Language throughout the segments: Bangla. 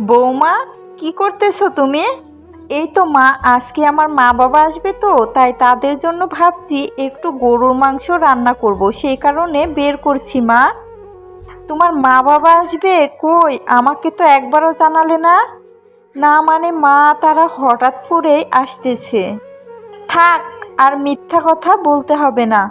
বৌমা, কি করতেছো তুমি? এই তো মা, আজকে আমার মা বাবা আসবে তো তাই তাদের জন্য ভাবছি একটু গরুর মাংস রান্না করব, সেই কারণে বের করছি মা। তোমার মা বাবা আসবে? কই, আমাকে তো একবারও জানালে না। না মানে মা, তারা হঠাৎ করেই আসতেছে। থাক, আর মিথ্যা কথা বলতে হবে না।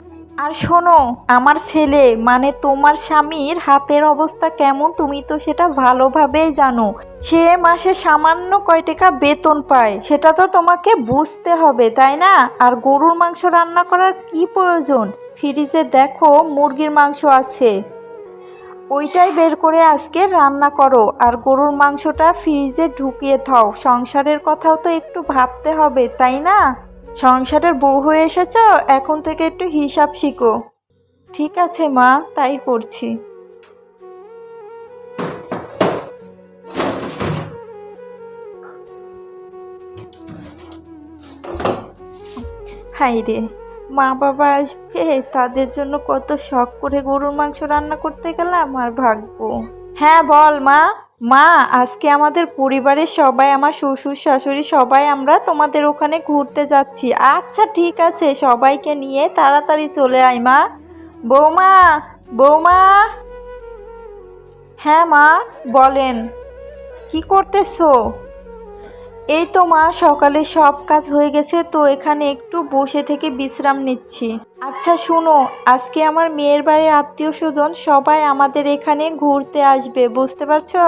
আর শোনো, আমার ছেলে মানে তোমার স্বামীর হাতের অবস্থা কেমন তুমি তো সেটা ভালোভাবেই জানো। সে মাসে সামান্য কয় টাকা বেতন পায় সেটা তো তোমাকে বুঝতে হবে, তাই না? আর গরুর মাংস রান্না করার কি প্রয়োজন? ফ্রিজে দেখো মুরগির মাংস আছে, ওইটাই বের করে আজকে রান্না করো। আর গরুর মাংসটা ফ্রিজে ঢুকিয়ে থাও। সংসারের কথাও তো একটু ভাবতে হবে, তাই না? সংসারের বউ হয়ে এসেছো, এখন থেকে একটু হিসাব শিখো। ঠিক আছে মা, তাই করছি। হাই রে, মা বাবা আসবে, তাদের জন্য কত শখ করে গরুর মাংস রান্না করতে গেলাম, আর ভাগ্য। হ্যাঁ বল মা। মা, আজকে আমাদের পরিবারের সবাই, আমার শ্বশুর শাশুড়ি সবাই আমরা তোমাদের ওখানে ঘুরতে যাচ্ছি। আচ্ছা ঠিক আছে, সবাইকে নিয়ে তাড়াতাড়ি চলে আয় মা। বৌমা, বৌমা। হ্যাঁ মা, বলেন। কি করতেছো? এই তো মা, সকালে সব কাজ হয়ে গেছে তো এখানে একটু বসে থেকে বিশ্রাম নিচ্ছি। আচ্ছা শুনো, আজকে আমার মেয়ের বাড়ির আত্মীয় স্বজন সবাই আমাদের এখানে ঘুরতে আসবে, বুঝতে পারছো?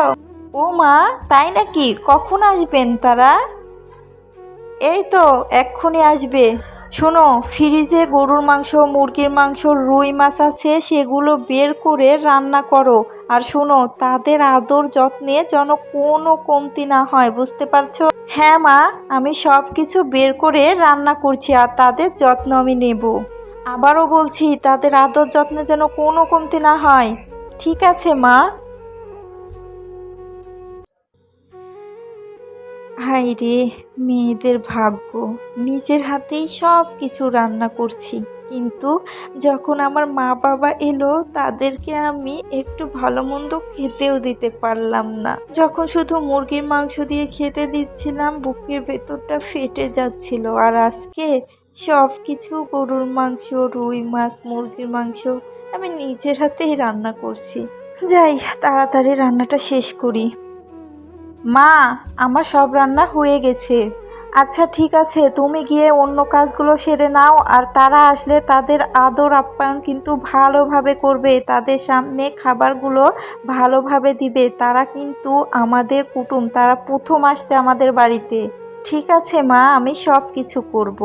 ও মা, তাই নাকি? কখন আসবেন তারা? এই তো এক্ষুনি আসবে। শোনো, ফ্রিজে গরুর মাংস, মুরগির মাংস, রুই মাছ আছে, সেগুলো বের করে রান্না করো। আর শোনো, তাদের আদর যত্নে যেন কোনো কমতি না হয়, বুঝতে পারছো? হ্যাঁ মা, আমি সব কিছু বের করে রান্না করছি আর তাদের যত্ন আমি নেব। আবারও বলছি, তাদের আদর যত্নে যেন কোনো কমতি না হয়। ঠিক আছে মা। হাই রে, মেয়েদের ভাগ্য। নিজের হাতেই সব কিছু রান্না করছি, কিন্তু যখন আমার মা বাবা এলো তাদেরকে আমি একটু ভালো মন্দ খেতেও দিতে পারলাম না। যখন শুধু মুরগির মাংস দিয়ে খেতে দিচ্ছিলাম বুকের ভেতরটা ফেটে যাচ্ছিল, আর আজকে সব কিছু গরুর মাংস, রুই মাছ, মুরগির মাংস আমি নিজের হাতেই রান্না করছি। যাই, তাড়াতাড়ি রান্নাটা শেষ করি। মা, আমার সব রান্না হয়ে গেছে। আচ্ছা ঠিক আছে, তুমি গিয়ে অন্য কাজগুলো সেরে নাও। আর তারা আসলে তাদের আদর আপ্যায়ন কিন্তু ভালোভাবে করবে, তাদের সামনে খাবারগুলো ভালোভাবে দিবে। তারা কিন্তু আমাদের কুটুম, তারা প্রথম আসছে আমাদের বাড়িতে। ঠিক আছে মা, আমি সব কিছু করব।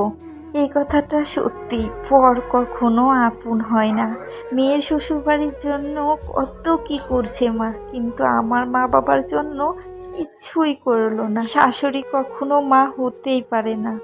এই কথাটা সত্যি, পর কখনো আপন হয় না। মেয়ের শ্বশুরবাড়ির জন্য কত কি করছে মা, কিন্তু আমার মা বাবার জন্য কিছুই করলো না। শাশুড়ি কখনো মা হতেই পারে না।